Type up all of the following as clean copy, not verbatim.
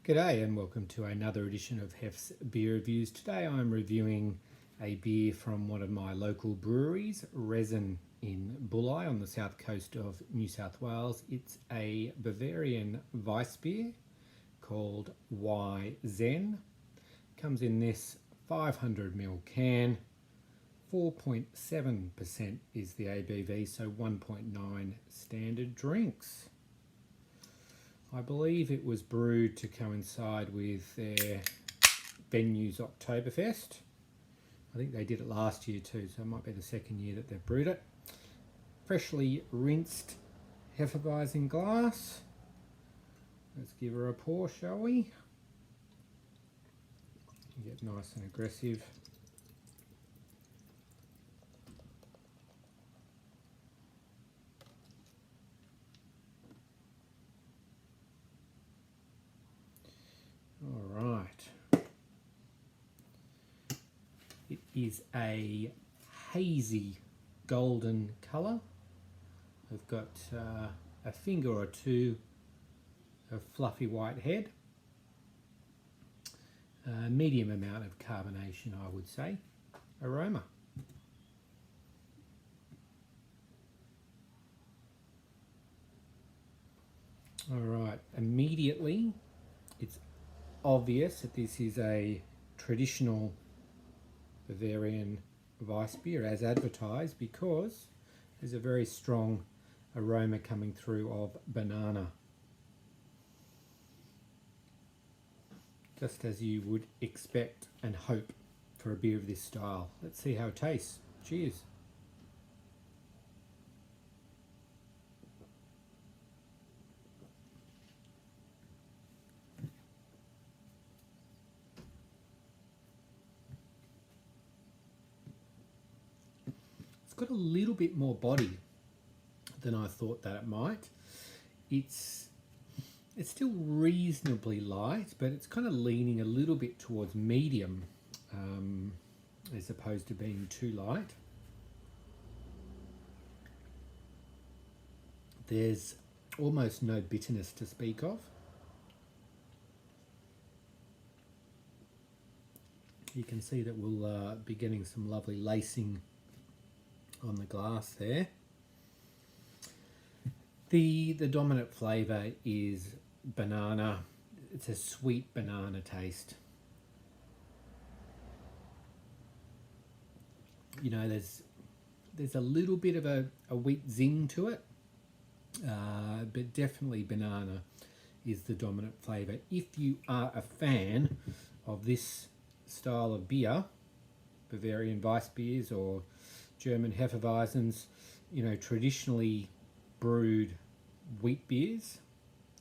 G'day and welcome to another edition of Hef's Beer Reviews. Today I'm reviewing a beer from one of my local breweries, Resin in Bulli on the south coast of New South Wales. It's a Bavarian Weissbier called Zen. Comes in this 500ml can. 4.7% is the ABV, so 1.9 standard drinks. I believe it was brewed to coincide with their venue's Oktoberfest. I think they did it last year too, so it might be the second year that they've brewed it. Freshly rinsed Hefeweizen glass. Let's give her a pour, shall we? Get nice and aggressive. All right. It is a hazy golden colour. I've got a finger or two of fluffy white head. Medium amount of carbonation, I would say. Aroma. All right. Immediately, it's obvious that this is a traditional Bavarian Weissbier as advertised, because there's a very strong aroma coming through of banana, just as you would expect and hope for a beer of this style. Let's see how it tastes. Cheers. Got a little bit more body than I thought that it might. It's still reasonably light, but it's kind of leaning a little bit towards medium as opposed to being too light. There's almost no bitterness to speak of. You can see that we'll be getting some lovely lacing on the glass there. The dominant flavour is banana. It's a sweet banana taste. You know, there's a little bit of a wheat zing to it, but definitely banana is the dominant flavour. If you are a fan of this style of beer, Bavarian Weissbiers or German Hefeweizens, you know, traditionally brewed wheat beers,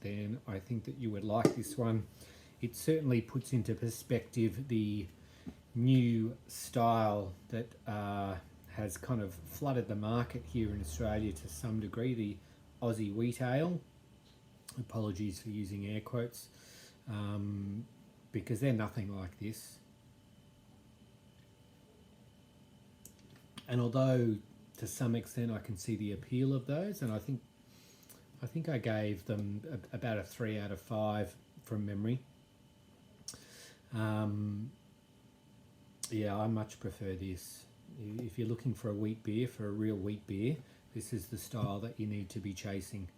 then I think that you would like this one. It certainly puts into perspective the new style that has kind of flooded the market here in Australia to some degree, the Aussie wheat ale. Apologies for using air quotes, because they're nothing like this. And although to some extent I can see the appeal of those, and I think I gave them about a 3 out of 5 from memory. Yeah, I much prefer this. If you're looking for a wheat beer, for a real wheat beer, this is the style that you need to be chasing.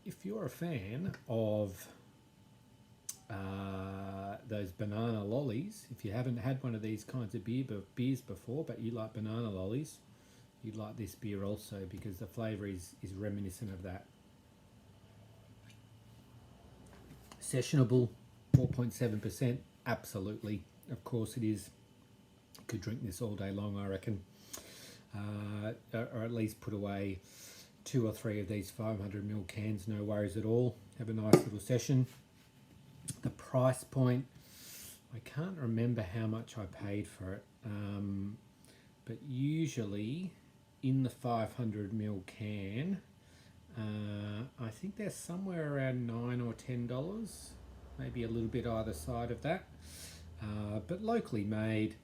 If you're a fan of those banana lollies, if you haven't had one of these kinds of beers before, but you like banana lollies, you'd like this beer also, because the flavour is reminiscent of that. Sessionable, 4.7%, absolutely, of course it is. Could drink this all day long, I reckon, or at least put away 2 or 3 of these 500ml cans, no worries at all. Have a nice little session. The price point, I can't remember how much I paid for it, but usually in the 500ml can, I think they're somewhere around $9 or $10, maybe a little bit either side of that, but locally made,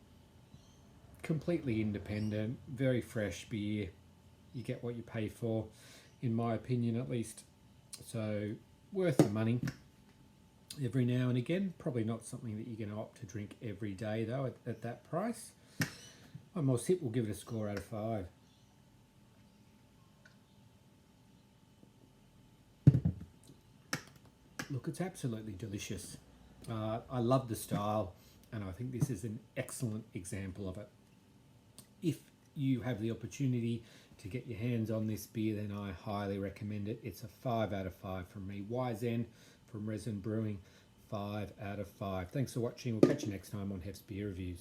completely independent, very fresh beer. you get what you pay for, in my opinion at least. So worth the money every now and again. Probably not something that you're going to opt to drink every day though at that price. One more sip, we'll give it a score out of 5. Look, it's absolutely delicious. I love the style, and I think this is an excellent example of it. If you have the opportunity to get your hands on this beer, then I highly recommend it. It's a 5 out of 5 from me. Zen from Resin Brewing, 5 out of 5. Thanks for watching. We'll catch you next time on Hef's Beer Reviews.